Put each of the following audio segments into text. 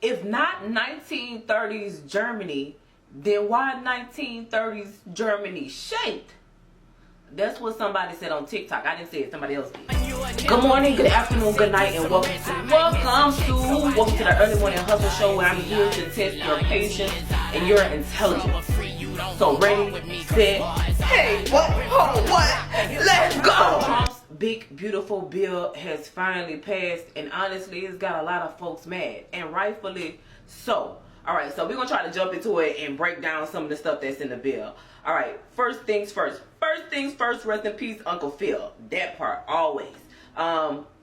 if not 1930s Germany, then why 1930s Germany shaped? That's what somebody said on TikTok. I didn't say it, somebody else did. Good morning, good afternoon, good night, and welcome to the Early Morning Hustle Show, where I'm here to test your patience and your intelligence. So ready, set, hey, what, let's go! Trump's big, beautiful bill has finally passed, and honestly, it's got a lot of folks mad, and rightfully so. Alright, so we're going to try to jump into it and break down some of the stuff that's in the bill. Alright, first things first. First things first, rest in peace, Uncle Phil. That part, always.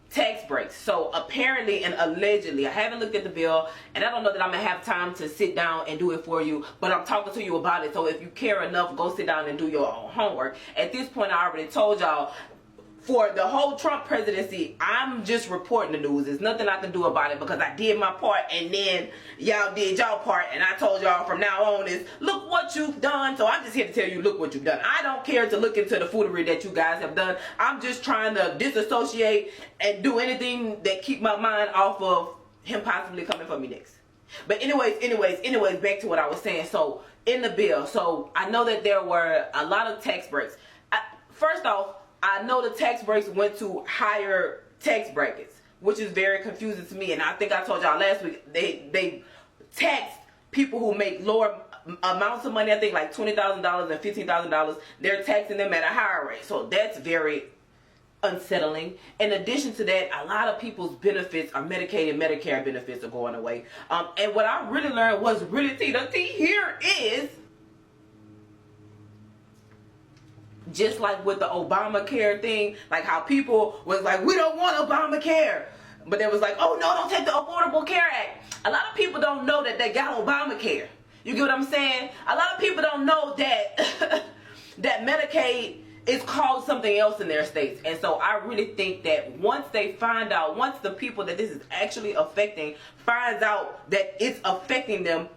Tax breaks. So apparently and allegedly, I haven't looked at the bill, and I don't know that I'm going to have time to sit down and do it for you, but I'm talking to you about it, so if you care enough, go sit down and do your own homework. At this point, I already told y'all, for the whole Trump presidency, I'm just reporting the news. There's nothing I can do about it because I did my part and then y'all did y'all part, and I told y'all from now on is look what you've done. So I'm just here to tell you look what you've done. I don't care to look into the foolery that you guys have done. I'm just trying to disassociate and do anything that keep my mind off of him possibly coming for me next. But anyways, back to what I was saying. So in the bill, so I know that there were a lot of tax breaks. First off, I know the tax breaks went to higher tax brackets, which is very confusing to me. And I think I told y'all last week, they taxed people who make lower amounts of money. I think like $20,000 and $15,000. They're taxing them at a higher rate. So that's very unsettling. In addition to that, a lot of people's benefits, are Medicaid and Medicare benefits, are going away. And what I really learned was really the tea here is, just like with the Obamacare thing, like how people was like, we don't want Obamacare. But they was like, oh no, don't take the Affordable Care Act. A lot of people don't know that they got Obamacare. You get what I'm saying? A lot of people don't know that that Medicaid is called something else in their states. And so I really think that once they find out, once the people that this is actually affecting finds out that it's affecting them,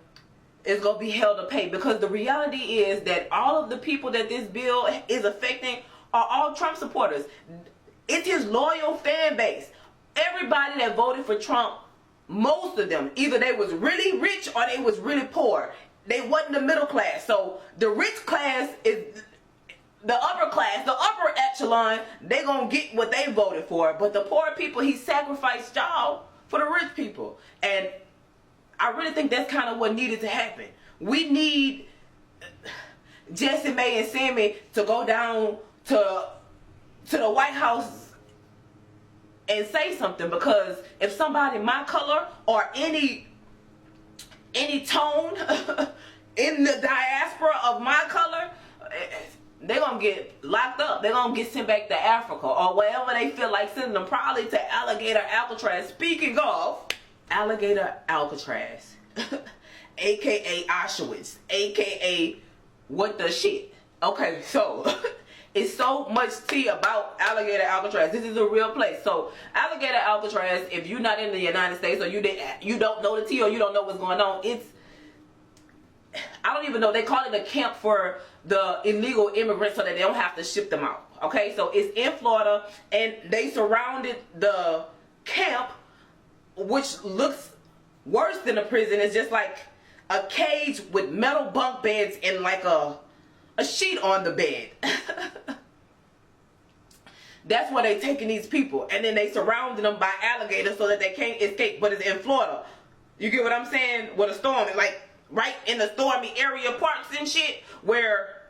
is going to be held to pay, because the reality is that all of the people that this bill is affecting are all Trump supporters. It's his loyal fan base. Everybody that voted for Trump, most of them, either they was really rich or they was really poor. They wasn't the middle class. So the rich class is the upper class, the upper echelon. They gonna get what they voted for. But the poor people, he sacrificed y'all for the rich people. And I really think that's kind of what needed to happen. We need Jesse May and Sammy to go down to the White House and say something, because if somebody my color or any tone in the diaspora of my color, they're going to get locked up. They're going to get sent back to Africa or wherever they feel like sending them, probably to Alligator Alcatraz. Speaking of Alligator Alcatraz, aka Auschwitz, aka what the shit. Okay, so it's so much tea about Alligator Alcatraz. This is a real place. So Alligator Alcatraz, if you're not in the United States or you don't know the tea or you don't know what's going on, it's, I don't even know, they call it a camp for the illegal immigrants so that they don't have to ship them out. Okay, so it's in Florida, and they surrounded the camp, which looks worse than a prison. It's just like a cage with metal bunk beds and like a sheet on the bed. That's where they taking these people, and then they surrounding them by alligators so that they can't escape. But it's in Florida. You get what I'm saying? With a storm, it's like right in the stormy area parts and shit, where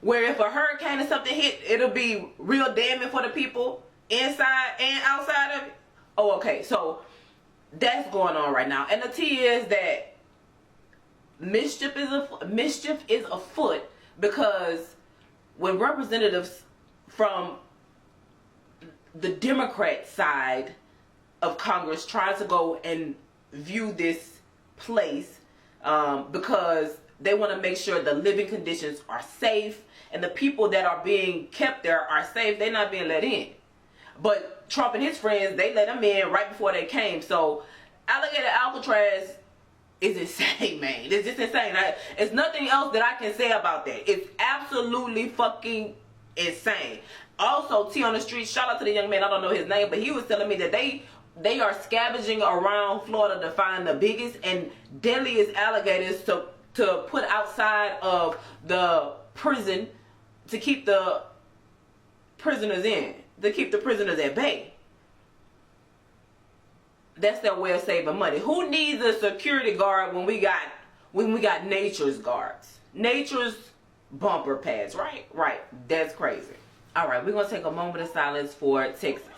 if a hurricane or something hit, it'll be real damning for the people inside and outside of it. Oh, okay, so that's going on right now, and the tea is that mischief is afoot, because when representatives from the Democrat side of Congress try to go and view this place, because they want to make sure the living conditions are safe and the people that are being kept there are safe, they're not being let in. But Trump and his friends, they let them in right before they came. So Alligator Alcatraz is insane, man. It's just insane. It's nothing else that I can say about that. It's absolutely fucking insane. Also, T on the street, shout out to the young man, I don't know his name, but he was telling me that they They are scavenging around Florida to find the biggest and deadliest alligators to put outside of the prison to keep the prisoners at bay. That's their way of saving money. Who needs a security guard when we got nature's guards? Nature's bumper pads, right? Right. That's crazy. All right, we're going to take a moment of silence for Texas.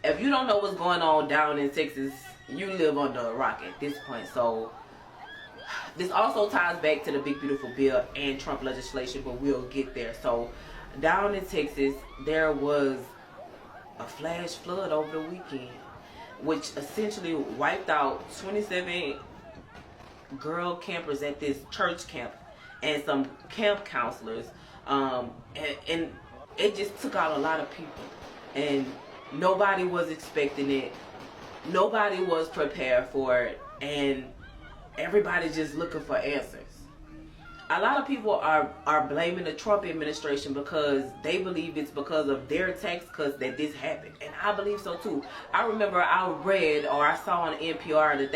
If you don't know what's going on down in Texas, you live under a rock at this point. So this also ties back to the Big Beautiful Bill and Trump legislation, but we'll get there. So down in Texas, there was a flash flood over the weekend, which essentially wiped out 27 girl campers at this church camp and some camp counselors. And it just took out a lot of people. And nobody was expecting it. Nobody was prepared for it. And everybody's just looking for answers. A lot of people are blaming the Trump administration because they believe it's because of their tax cuts that this happened. And I believe so too. I remember I read or I saw on NPR that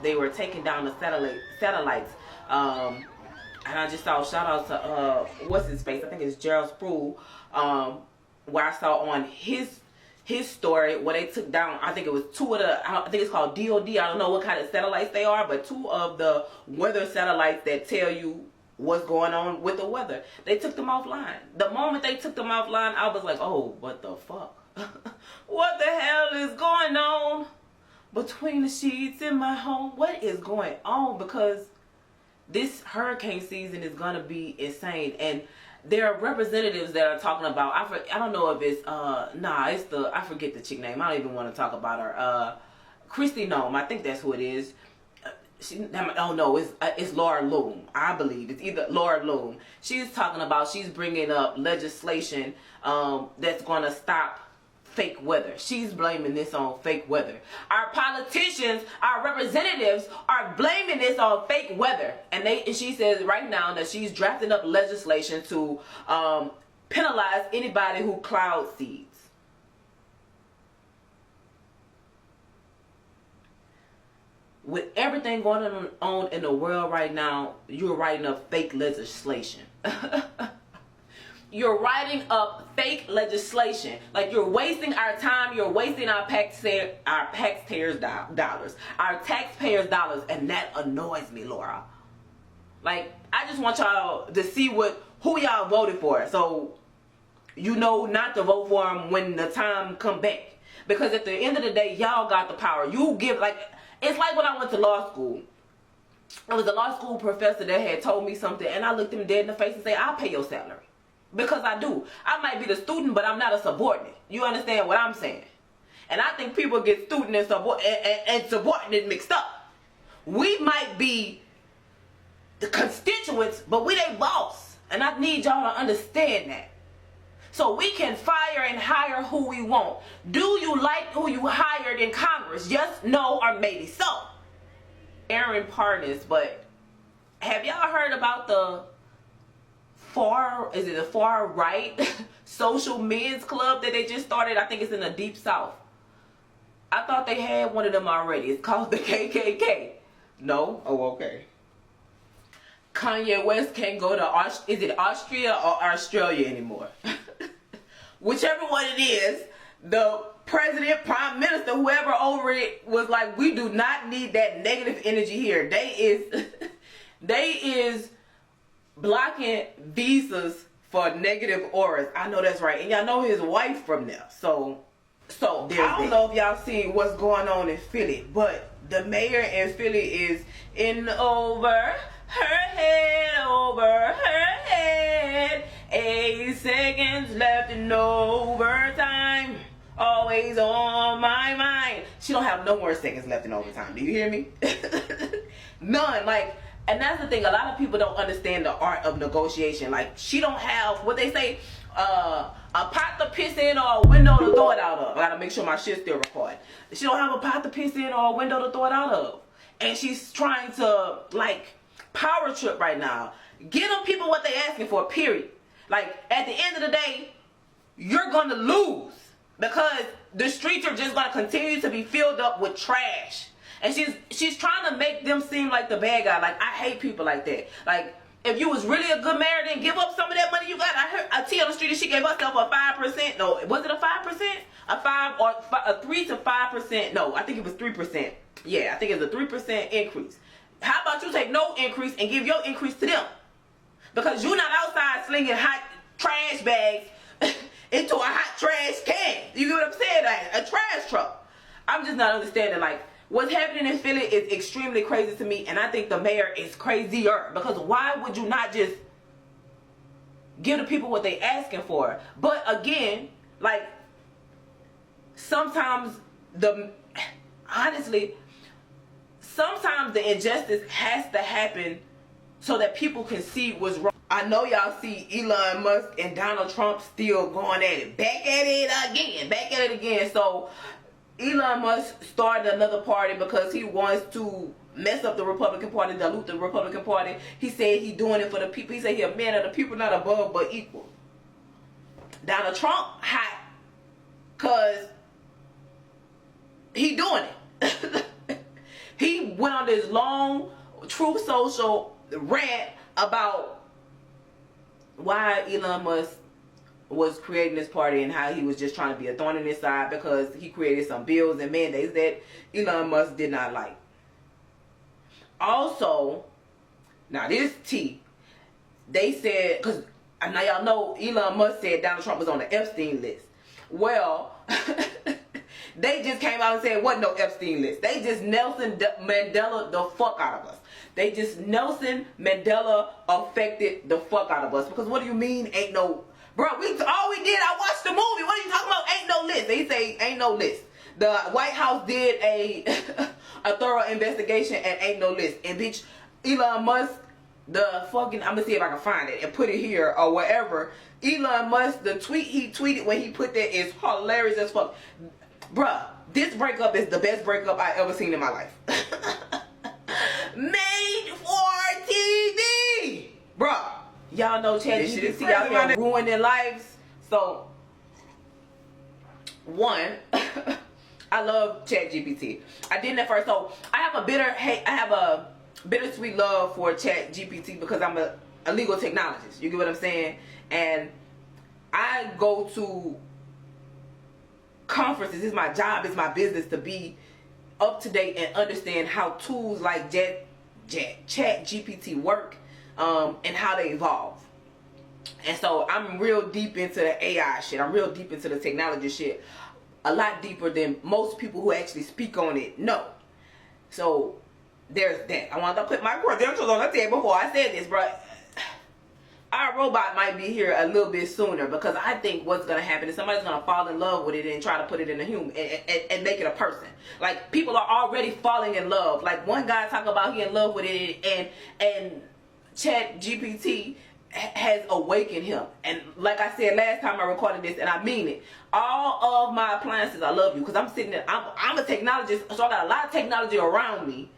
they were taking down the satellites. And I just saw, shout out to, what's his face? I think it's Gerald Sproul, where I saw on his story where they took down, I think it was two of the, I think it's called DOD, I don't know what kind of satellites they are, but two of the weather satellites that tell you what's going on with the weather. They took them offline. The moment they took them offline, I was like, oh, what the fuck? What the hell is going on between the sheets in my home? What is going on? Because this hurricane season is going to be insane. And there are representatives that are talking about, I don't know if it's, I forget the chick name. I don't even want to talk about her. Kristi Noem, I think that's who it is. It's Laura Loom. I believe it's either Laura Loom. She's talking about, she's bringing up legislation that's going to stop fake weather. She's blaming this on fake weather. Our politicians, our representatives are blaming this on fake weather. And she says right now that she's drafting up legislation to penalize anybody who cloud seeds. With everything going on in the world right now, you're writing up fake legislation. You're writing up fake legislation. Like, you're wasting our time. You're wasting our taxpayers' dollars. Our taxpayers' dollars. And that annoys me, Laura. Like, I just want y'all to see who y'all voted for. So, you know not to vote for them when the time come back. Because at the end of the day, y'all got the power. You give, like, it's like when I went to law school. It was a law school professor that had told me something. And I looked him dead in the face and said, I'll pay your salary. Because I do. I might be the student, but I'm not a subordinate. You understand what I'm saying? And I think people get student and subordinate mixed up. We might be the constituents, but we their boss. And I need y'all to understand that. So we can fire and hire who we want. Do you like who you hired in Congress? Yes, no, or maybe so. Aaron Parnas, but have y'all heard about the far right social men's club that they just started? I think it's in the Deep South. I thought they had one of them already. It's called the KKK. No? Oh, okay. Kanye West can't go to Austria or Australia anymore. Whichever one it is, the president, prime minister, whoever over it was like, we do not need that negative energy here. They is blocking visas for negative auras. I know that's right. And y'all know his wife from there. So I don't know if y'all see what's going on in Philly, but the mayor in Philly is in over her head, over her head. 8 seconds left in overtime. Always on my mind. She don't have no more seconds left in overtime. Do you hear me? None. Like, and that's the thing. A lot of people don't understand the art of negotiation. Like, she don't have what they say, a pot to piss in or a window to throw it out of. I gotta make sure my shit's still recording. She don't have a pot to piss in or a window to throw it out of. And she's trying to, like, power trip right now. Give them people what they asking for, period. Like, at the end of the day, you're gonna lose. because the streets are just gonna continue to be filled up with trash. And she's trying to make them seem like the bad guy. Like, I hate people like that. Like, if you was really a good mayor, then give up some of that money you got. I heard a T on the street that she gave herself a 5%. No, was it a 5%? A 3 to 5%. No, I think it was 3%. Yeah, I think it was a 3% increase. How about you take no increase and give your increase to them? Because you're not outside slinging hot trash bags into a hot trash can. You get what I'm saying? Like a trash truck. I'm just not understanding. Like, what's happening in Philly is extremely crazy to me, and I think the mayor is crazier. Because why would you not just give the people what they asking for? But again, like, sometimes sometimes the injustice has to happen so that people can see what's wrong. I know y'all see Elon Musk and Donald Trump still going at it. Back at it again. So Elon Musk started another party because he wants to mess up the Republican Party, dilute the Republican Party. He said he's doing it for the people. He said he's a man of the people, not above but equal. Donald Trump hot because he doing it. He went on this long Truth Social rant about why Elon Musk was creating this party and how he was just trying to be a thorn in his side because he created some bills and mandates that Elon Musk did not like. Also, now this T, they said, because now y'all know Elon Musk said Donald Trump was on the Epstein list. Well, they just came out and said, what, no Epstein list. They just Nelson Mandela the fuck out of us. They just Nelson Mandela affected the fuck out of us. Because what do you mean ain't no... Bro, all we did, I watched the movie. What are you talking about? Ain't no list. They say ain't no list. The White House did a thorough investigation and ain't no list. And bitch, Elon Musk, the fucking... I'm going to see if I can find it and put it here or whatever. Elon Musk, the tweet he tweeted when he put that is hilarious as fuck. Bruh, this breakup is the best breakup I ever seen in my life. Made for TV! Bruh, y'all know ChatGPT out here ruining their lives. So, one, I love ChatGPT. I didn't at first. So, I have a bittersweet love for ChatGPT because I'm a legal technologist. You get what I'm saying? And I go to conferences. It's my job, it's my business to be up to date and understand how tools like ChatGPT work and how they evolve. And so I'm real deep into the AI shit. I'm real deep into the technology shit. A lot deeper than most people who actually speak on it know. So there's that. I wanted to put my credentials on the table before I said this, bro. Our robot might be here a little bit sooner because I think what's going to happen is somebody's going to fall in love with it and try to put it in a human and make it a person. Like, people are already falling in love. Like, one guy talking about he in love with it and ChatGPT has awakened him. And like I said last time I recorded this, and I mean it, all of my appliances, I love you, because I'm sitting there, I'm a technologist, so I got a lot of technology around me.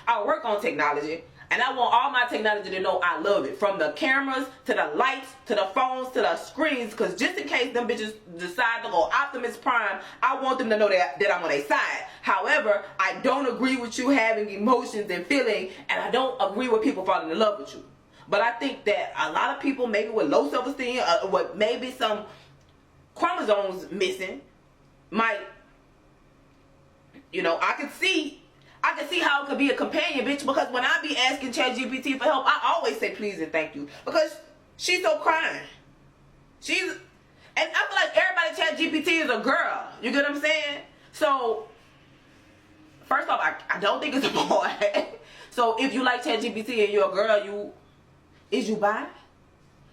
I work on technology. And I want all my technology to know I love it. From the cameras, to the lights, to the phones, to the screens. Because just in case them bitches decide to go Optimus Prime, I want them to know that I'm on their side. However, I don't agree with you having emotions and feeling. And I don't agree with people falling in love with you. But I think that a lot of people, maybe with low self-esteem, with maybe some chromosomes missing, might, you know, I can see how it could be a companion, bitch, because when I be asking ChatGPT for help, I always say please and thank you. Because she's so crying. And I feel like everybody ChatGPT is a girl. You get what I'm saying? So, first off, I don't think it's a boy. So, if you like ChatGPT and you're a girl, is you bi?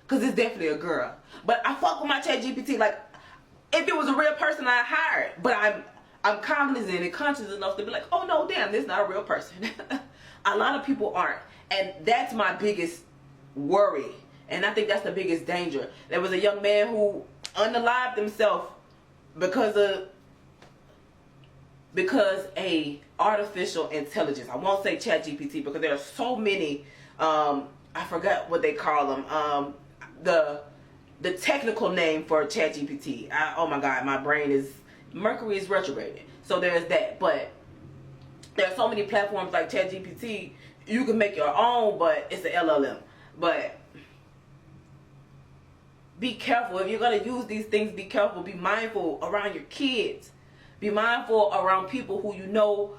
Because it's definitely a girl. But I fuck with my ChatGPT. Like, if it was a real person, I'd hire it. But I'm cognizant and conscious enough to be like, oh no, damn, this is not a real person. A lot of people aren't. And that's my biggest worry. And I think that's the biggest danger. There was a young man who unalived himself because a artificial intelligence. I won't say ChatGPT because there are so many, I forgot what they call them. the technical name for ChatGPT. Oh my God, my brain is, Mercury is retrograding. So there's that. But there are so many platforms like ChatGPT, you can make your own, but it's an LLM. But be careful. If you're going to use these things, be careful. Be mindful around your kids. Be mindful around people who you know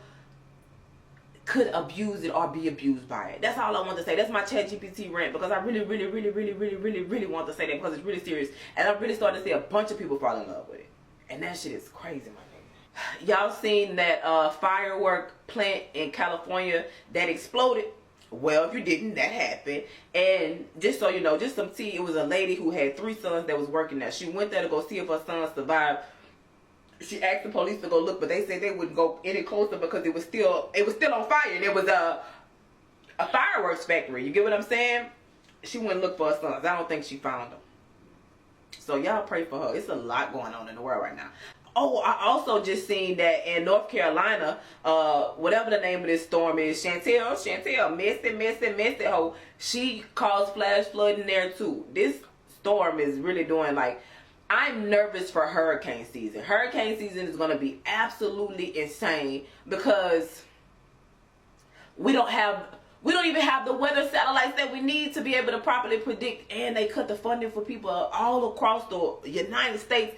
could abuse it or be abused by it. That's all I want to say. That's my ChatGPT rant, because I really want to say that, because it's really serious. And I'm really starting to see a bunch of people fall in love with it. And that shit is crazy, my nigga. Y'all seen that firework plant in California that exploded? Well, if you didn't, that happened. And just so you know, just some tea, it was a lady who had 3 sons that was working there. She went there to go see if her sons survived. She asked the police to go look, but they said they wouldn't go any closer because it was still on fire, and it was a fireworks factory. You get what I'm saying? She went and looked for her sons. I don't think she found them. So y'all pray for her. It's a lot going on in the world right now. Oh, I also just seen that in North Carolina, whatever the name of this storm is, Chantel, messy hoe. She caused flash flooding there too. This storm is really doing, like, I'm nervous for hurricane season. Hurricane season is going to be absolutely insane, because we don't even have the weather satellites that we need to be able to properly predict. And they cut the funding for people all across the United States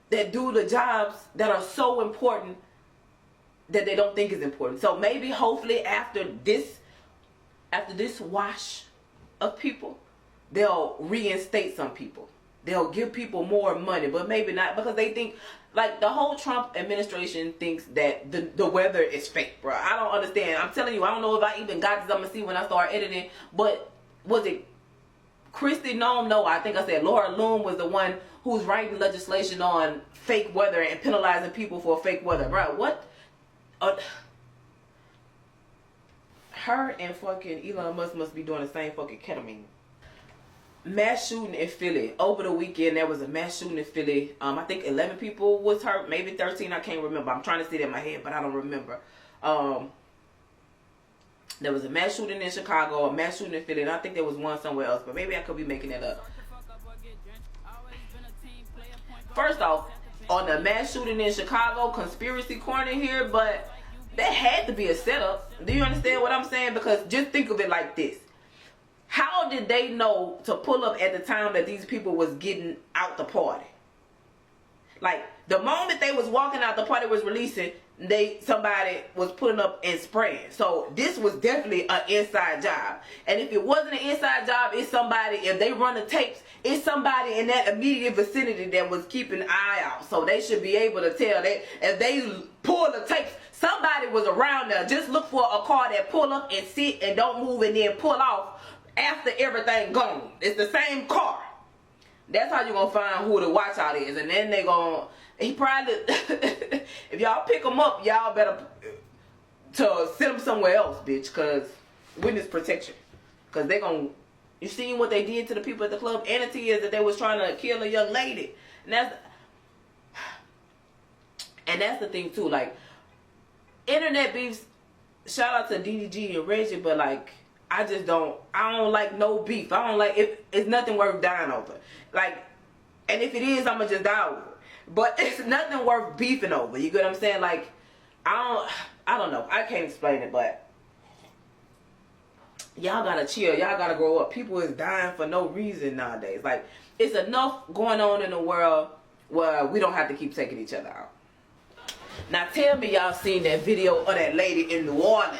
that do the jobs that are so important that they don't think is important. So maybe, hopefully, after this wash of people, they'll reinstate some people. They'll give people more money, but maybe not, because they think, like, the whole Trump administration thinks that the weather is fake, bro. I don't understand. I'm telling you, I don't know if I even got this. I'm gonna see when I start editing. But was it Kristi Noem? No, I think I said Laura Loom was the one who's writing legislation on fake weather and penalizing people for fake weather, bro. What? Her and fucking Elon Musk must be doing the same fucking ketamine. Mass shooting in Philly. Over the weekend, there was a mass shooting in Philly. I think 11 people was hurt, maybe 13. I can't remember. I'm trying to see it in my head, but I don't remember. There was a mass shooting in Chicago, a mass shooting in Philly, and I think there was one somewhere else, but maybe I could be making that up. First off, on the mass shooting in Chicago, conspiracy corner here, but that had to be a setup. Do you understand what I'm saying? Because just think of it like this. How did they know to pull up at the time that these people was getting out the party? Like, the moment they was walking out, the party was releasing, somebody was putting up and spraying. So this was definitely an inside job. And if it wasn't an inside job, it's somebody, if they run the tapes, it's somebody in that immediate vicinity that was keeping an eye out. So they should be able to tell that if they pull the tapes, somebody was around there. Just look for a car that pull up and sit and don't move and then pull off after everything gone. It's the same car. That's how you're going to find who the watchout is. And then they going to, he probably, if y'all pick him up, y'all better to send him somewhere else, bitch. Because witness protection. Because they going to, you seen what they did to the people at the club? Entity is that they was trying to kill a young lady. And that's the thing too. Like, internet beefs, shout out to DDG and Reggie, but like, I don't like no beef. I don't like, it's nothing worth dying over. Like, and if it is, I'ma just die over. But it's nothing worth beefing over. You get what I'm saying? Like, I don't know. I can't explain it, but y'all gotta chill. Y'all gotta grow up. People is dying for no reason nowadays. Like, it's enough going on in the world where we don't have to keep taking each other out. Now tell me y'all seen that video of that lady in New Orleans.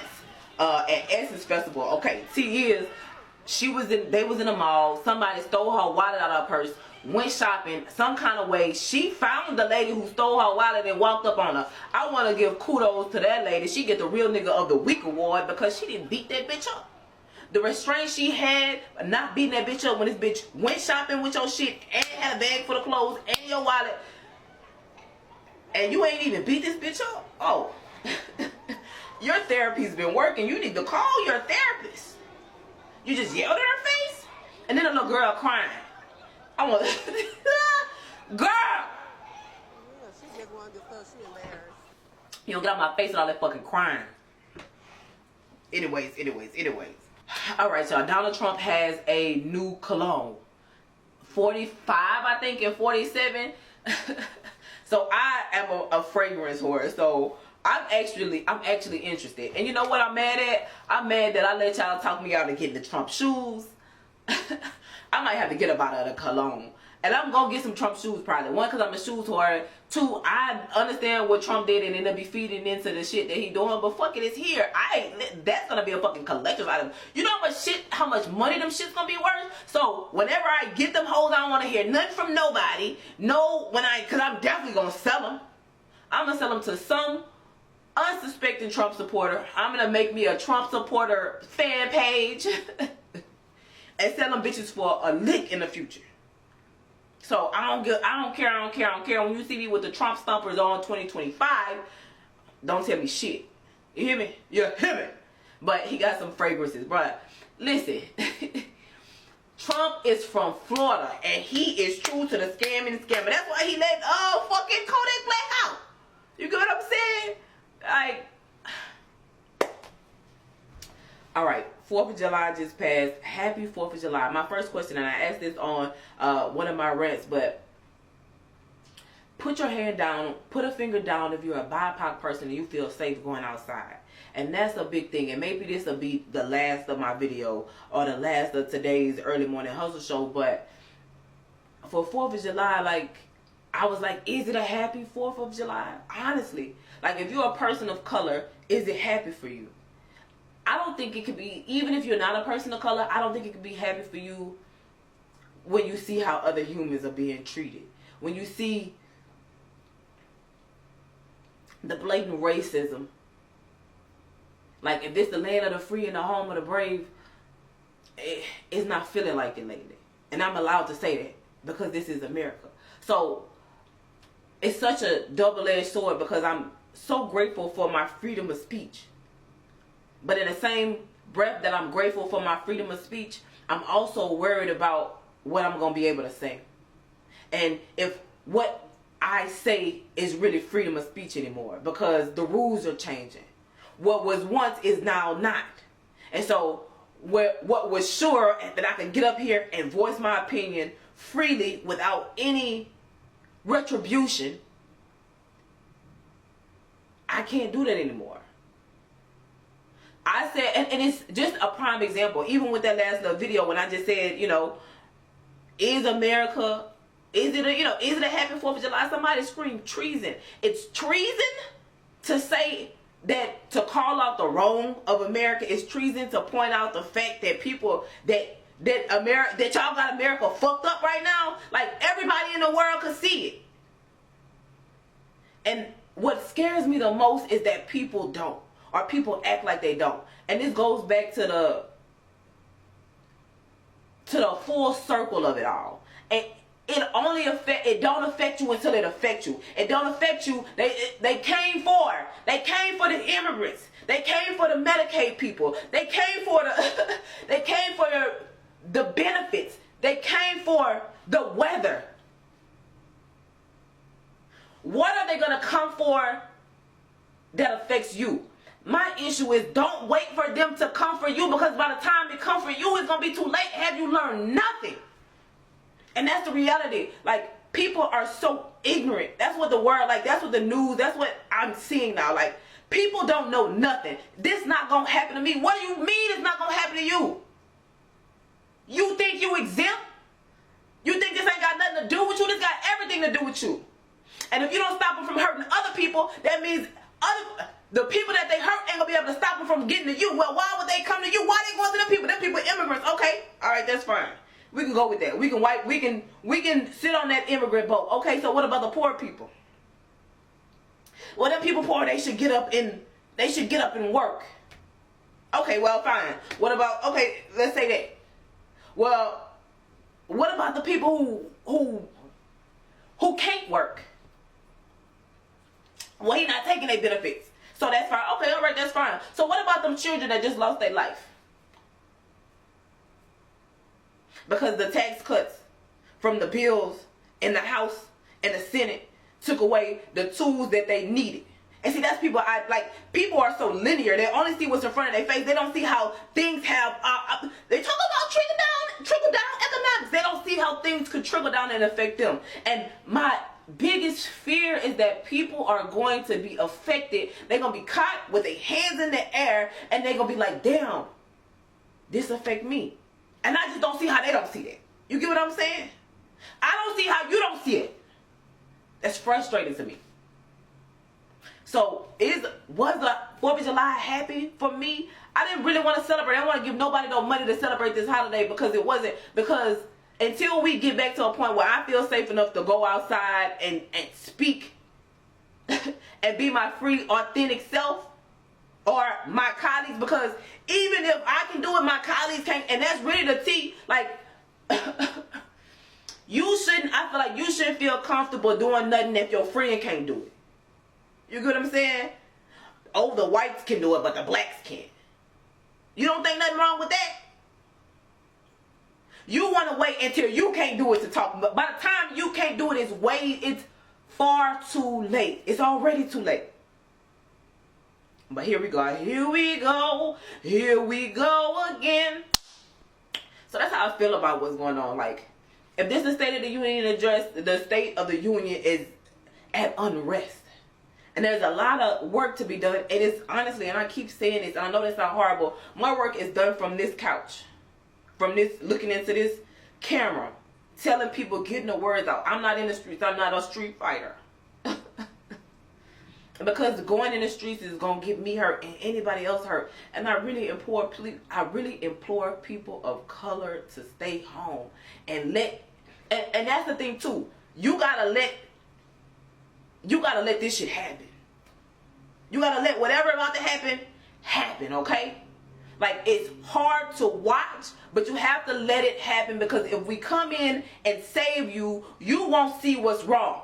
At Essence Festival. Okay, they was in a mall. Somebody stole her wallet out of her purse, went shopping some kind of way. She found the lady who stole her wallet and walked up on her. I want to give kudos to that lady. She get the Real Nigga of the Week award because she didn't beat that bitch up. The restraint she had, not beating that bitch up when this bitch went shopping with your shit and had a bag full of clothes and your wallet, and you ain't even beat this bitch up. Oh. Your therapy's been working. You need to call your therapist. You just yelled at her face? And then a little girl crying. I want girl! Yeah, she just wanted to feel she embarrassed. You don't get out my face with all that fucking crying. Anyways. Alright, y'all. Donald Trump has a new cologne. 45, I think, and 47. So I am a fragrance whore. So I'm actually interested. And you know what I'm mad at? I'm mad that I let y'all talk me out of getting the Trump shoes. I might have to get up out of the cologne. And I'm going to get some Trump shoes probably. One, because I'm a shoes whore. Two, I understand what Trump did and then they'll be feeding into the shit that he doing. But fuck it, it's here. That's going to be a fucking collector's item. You know how much money them shit's going to be worth? So whenever I get them hoes, I don't want to hear nothing from nobody. No, because I'm definitely going to sell them. I'm going to sell them to some unsuspecting Trump supporter. I'm going to make me a Trump supporter fan page. And sell them bitches for a lick in the future. So I don't care. When you see me with the Trump stompers on 2025, don't tell me shit. You hear me? You hear me? But he got some fragrances, bruh. Listen, Trump is from Florida, and he is true to the scamming. That's why he let fucking Kodak Black out. You get what I'm saying? Like, all right. 4th of July just passed. Happy 4th of July. My first question, and I asked this on one of my rants, but put your hand down, put a finger down if you're a BIPOC person and you feel safe going outside. And that's a big thing. And maybe this will be the last of my video or the last of today's early morning hustle show. But for 4th of July, like, I was like, is it a happy 4th of July? Honestly. Like, if you're a person of color, is it happy for you? I don't think it could be, even if you're not a person of color, I don't think it could be happy for you when you see how other humans are being treated. When you see the blatant racism. Like, if this the land of the free and the home of the brave, it's not feeling like it lately. And I'm allowed to say that because this is America. So, it's such a double-edged sword because I'm so grateful for my freedom of speech. But in the same breath that I'm grateful for my freedom of speech, I'm also worried about what I'm going to be able to say. And if what I say is really freedom of speech anymore, because the rules are changing. What was once is now not. And so what was sure that I could get up here and voice my opinion freely without any retribution, I can't do that anymore. I said, and it's just a prime example, even with that last little video when I just said, you know, is America, is it a happy 4th of July? Somebody screamed treason. It's treason to say that, to call out the wrong of America. It's treason to point out the fact that people, that y'all got America fucked up right now. Like, everybody in the world could see it. And what scares me the most is that people don't. Or people act like they don't. And this goes back to the full circle of it all. And it don't affect you until it affects you. It don't affect you. They came for the immigrants. They came for the Medicaid people. They came for the benefits. They came for the weather. What are they gonna come for that affects you? My issue is, don't wait for them to come for you, because by the time they come for you, it's going to be too late. Have you learned nothing? And that's the reality. Like, people are so ignorant. That's what the world, like, that's what the news, that's what I'm seeing now. Like, people don't know nothing. This not going to happen to me. What do you mean it's not going to happen to you? You think you exempt? You think this ain't got nothing to do with you? This got everything to do with you. And if you don't stop them from hurting other people, that means the people that they hurt ain't gonna be able to stop them from getting to you. Well, why would they come to you? Why they going to them people? Them people immigrants. Okay, all right, that's fine. We can go with that. We can sit on that immigrant boat. Okay, so what about the poor people? Well, them people poor, they should get up and work. Okay, well, fine. What about, okay, let's say that. Well, what about the people who can't work? Well, he's not taking their benefits. So that's fine. Okay, all right, that's fine. So what about them children that just lost their life? Because the tax cuts from the bills in the House and the Senate took away the tools that they needed. And see, that's people, people are so linear. They only see what's in front of their face. They don't see how things have, they talk about trickle down Because they don't see how things could trickle down and affect them. And my biggest fear is that people are going to be affected. They're going to be caught with their hands in the air, and they're going to be like, damn, this affect me. And I just don't see how they don't see that. You get what I'm saying? I don't see how you don't see it. That's frustrating to me. So, was the 4th of July happy for me? I didn't really want to celebrate. I don't want to give nobody no money to celebrate this holiday because it wasn't. Because until we get back to a point where I feel safe enough to go outside and speak and be my free, authentic self, or my colleagues, because even if I can do it, my colleagues can't, and that's really the tea. Like, I feel like you shouldn't feel comfortable doing nothing if your friend can't do it. You get what I'm saying? Oh, the whites can do it, but the blacks can't. You don't think nothing wrong with that? You want to wait until you can't do it to talk. But by the time you can't do it, it's far too late. It's already too late. But here we go. Here we go. Here we go again. So that's how I feel about what's going on. Like, if this is the State of the Union address, the State of the Union is at unrest. And there's a lot of work to be done. And it's honestly, and I keep saying this, and I know that's not horrible, my work is done from this couch. From this, looking into this camera. Telling people, getting the words out. I'm not in the streets. I'm not a street fighter. Because going in the streets is going to get me hurt and anybody else hurt. And I really implore people of color to stay home. And that's the thing too. You gotta let this shit happen. You gotta let whatever about to happen, okay? Like, it's hard to watch, but you have to let it happen, because if we come in and save you, you won't see what's wrong.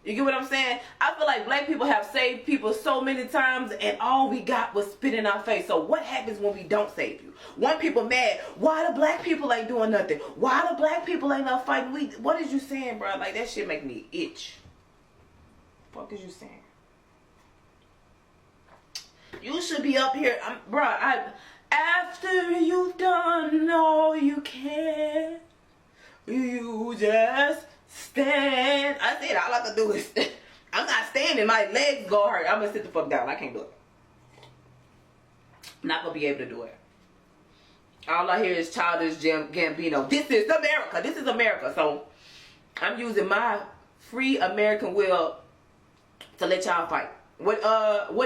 You get what I'm saying? I feel like black people have saved people so many times, and all we got was spit in our face. So what happens when we don't save you? One people mad. Why the black people ain't doing nothing? Why the black people ain't not fighting? What is you saying, bro? Like, that shit make me itch. What is you saying? You should be up here, bro. After you've done all you can, you just stand. I said all I can do is I'm not standing. My legs go hurt. I'm gonna sit the fuck down. I can't do it. I'm not gonna be able to do it. All I hear is Childish Gambino. This is America. This is America. So I'm using my free American will to let y'all fight. What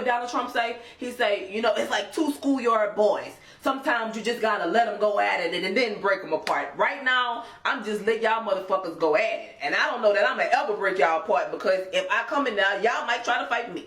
Donald Trump say? He say, you know, it's like two schoolyard boys. Sometimes you just gotta let them go at it and then break them apart. Right now, I'm just letting y'all motherfuckers go at it. And I don't know that I'm gonna ever break y'all apart, because if I come in now, y'all might try to fight me.